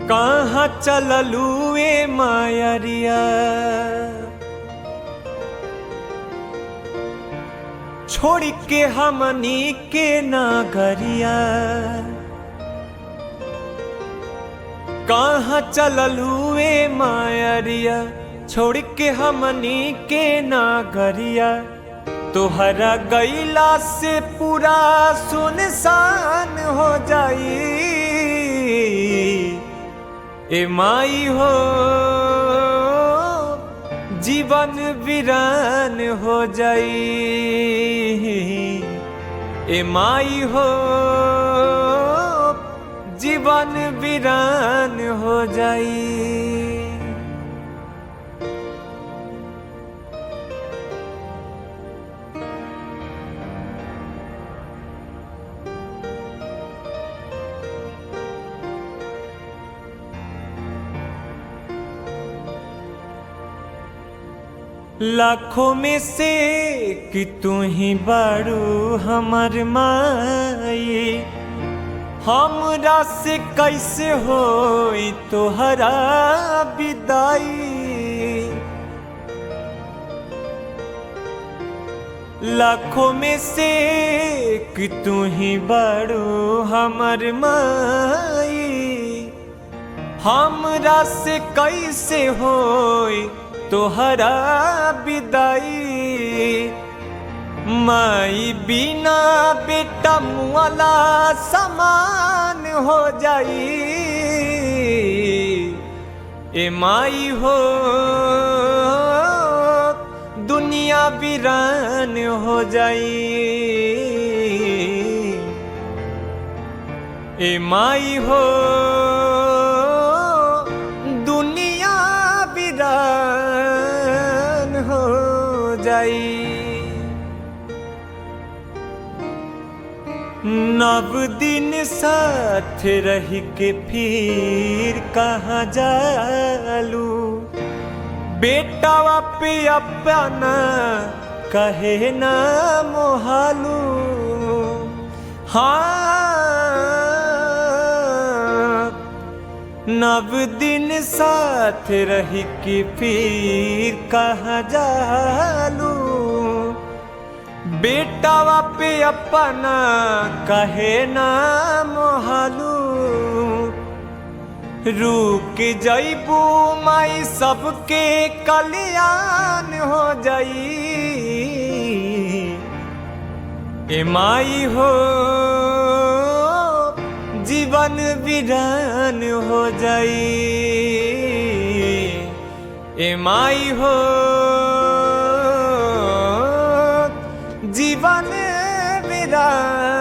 कहाँ चललू ए मायरिया, छोड़ के हमनी के नागरिया। कहाँ चललू ए मायरिया, छोड़ के हमनी के नागरिया। तोहरा गईला से पूरा सुनसान हो जाई ए माई हो, जीवन वीरान हो जाई ए माई हो, जीवन वीरान हो जाई। लाखों में से कि तू ही बारू हमर माई, हमरा से कैसे होई तोहरा विदाई। लाखों में से कि तू ही बारू हमर माई, हमरा से कैसे होई तोहरा विदाई। माई बिना बेटा मुआला समान हो जाई ए माई हो, दुनिया वीरान हो जाई ए माई हो, दुनिया वीरान हो जाई। नव दिन साथ रह के फिर कहाँ जालू, बेटावा पे अपना कहे ना मोहालू। हाँ नव दिन साथ रह के फिर कहाँ जालू, बेटावा पे अपना कहे ना मोहालू। रुक जाइबू माई सबके कल्याण हो जाई ए माई हो, जीवन वीरान हो जाई ए माई हो, जीवन वीरान